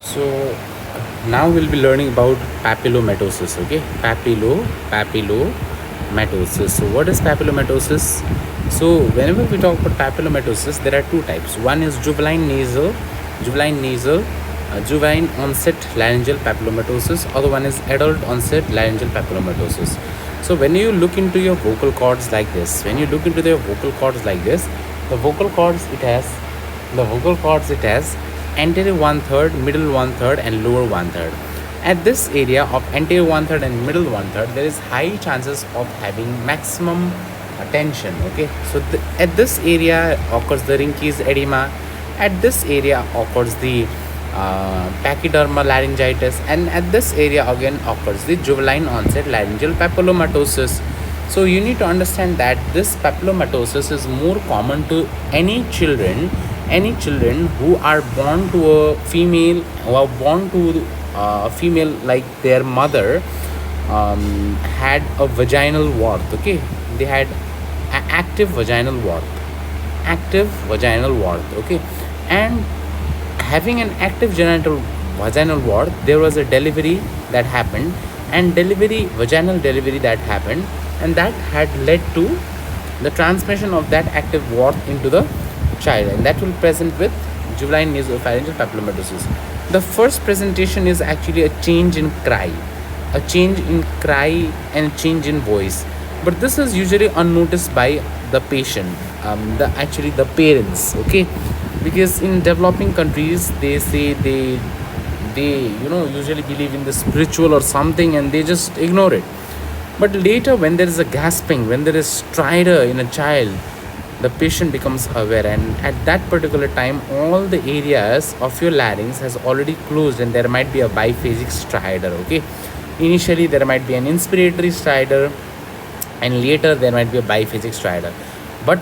So now we'll be learning about papillomatosis. Okay, papillomatosis. So what is papillomatosis? So whenever we talk about papillomatosis, there are two types. One is juvenile onset laryngeal papillomatosis. Other one is adult onset laryngeal papillomatosis. So when you look into your vocal cords like this, the vocal cords it has anterior one third, middle one third, and lower one third. At this area of anterior one third and middle one third, there is high chances of having maximum tension. Okay, so at this area occurs the Rinke's edema. At this area occurs the pachydermal laryngitis, and at this area again occurs the juvenile onset laryngeal papillomatosis. So you need to understand that this papillomatosis is more common to any children who are born to a female, who are born to a female like their mother had a vaginal wart. Okay, they had active vaginal wart. Okay, and having an active vaginal wart, there was a delivery that happened, and vaginal delivery that happened, and that had led to the transmission of that active wart into the child, and that will present with juvenile nasopharyngeal papillomatosis. The first presentation is actually a change in cry, and a change in voice, but this is usually unnoticed by the patient, the parents. Okay, because in developing countries they say they usually believe in the spiritual or something, and they just ignore it. But later, when there is a gasping, when there is stridor in a child, the patient becomes aware, and at that particular time all the areas of your larynx has already closed, and there might be a biphasic stridor. Okay, initially there might be an inspiratory stridor, and later there might be a biphasic stridor. But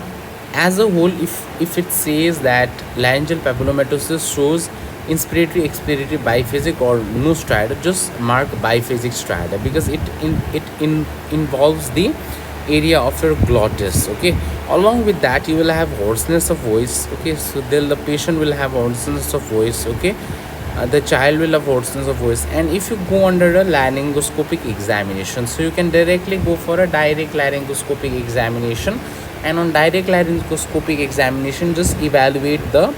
as a whole, if it says that laryngeal papillomatosis shows inspiratory, expiratory, biphasic, or no stridor, just mark biphasic stridor, because involves the area of your glottis. Okay, along with that you will have hoarseness of voice. Okay, so the patient will have hoarseness of voice. Okay, the child will have hoarseness of voice. And if you go under a laryngoscopic examination, so you can directly go for a direct laryngoscopic examination, and on direct laryngoscopic examination just evaluate the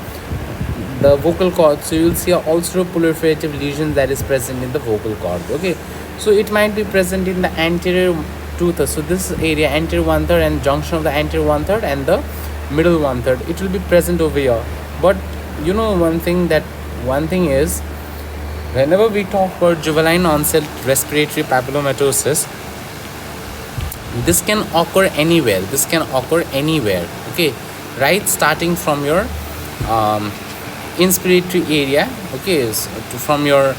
vocal cord. So you will see a ulceroproliferative lesion that is present in the vocal cord. Okay, so it might be present in the anterior tooth. So this area, anterior one third and junction of the anterior one third and the middle one third, it will be present over here. But one thing is, whenever we talk about juvenile onset respiratory papillomatosis, this can occur anywhere. Okay, right, starting from your inspiratory area. Okay, so from your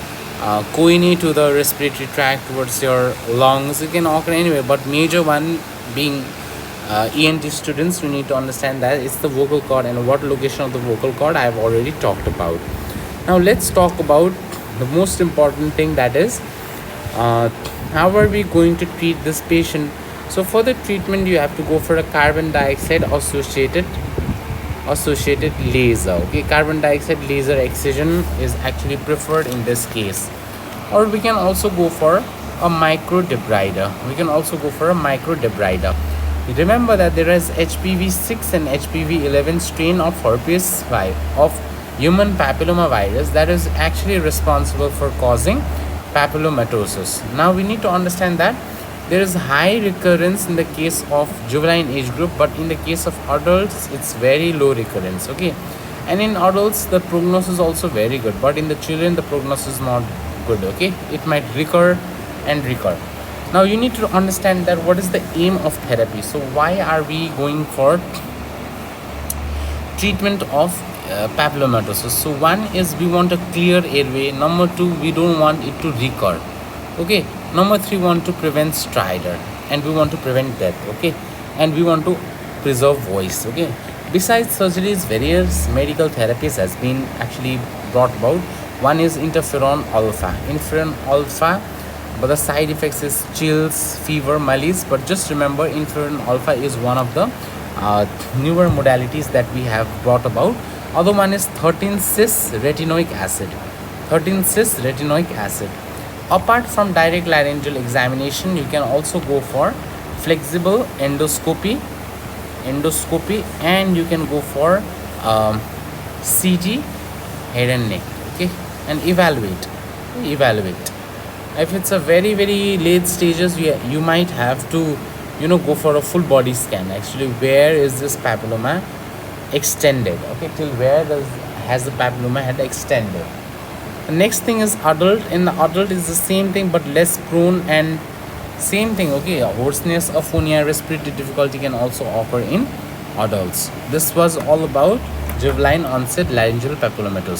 coine to the respiratory tract towards your lungs, it can occur anywhere. But major one being ENT students, you need to understand that it's the vocal cord, and what location of the vocal cord I have already talked about. Now let's talk about the most important thing, that is how are we going to treat this patient. So for the treatment you have to go for a carbon dioxide associated laser. Okay, carbon dioxide laser excision is actually preferred in this case, or we can also go for a microdebrider. Remember that there is HPV-6 and HPV-11 strain of herpes of human papilloma virus that is actually responsible for causing papillomatosis. Now we need to understand that there is high recurrence in the case of juvenile age group, but in the case of adults it's very low recurrence. Okay, and in adults the prognosis is also very good, but in the children the prognosis is not good. Okay, it might recur. Now you need to understand that what is the aim of therapy. So why are we going for treatment of papillomatosis? So one is we want a clear airway. Number two, we don't want it to recur. Okay, number three, want to prevent stridor, and we want to prevent death. Okay, and we want to preserve voice. Okay, besides surgeries, various medical therapies has been actually brought about. One is interferon alpha, but the side effects is chills, fever, malaise. But just remember, interferon alpha is one of the newer modalities that we have brought about. Other one is 13 cis retinoic acid. 13 cis retinoic acid. Apart from direct laryngeal examination, you can also go for flexible endoscopy, and you can go for CT head and neck. Okay, and evaluate. If it's a very very late stages, you might have to go for a full body scan. Actually, where is this papilloma extended? Okay, till where has the papilloma had extended? The next thing is adult. In the adult is the same thing but less prone, and same thing. Okay, hoarseness, aphonia, respiratory difficulty can also occur in adults. This was all about juvenile onset laryngeal papillomatosis.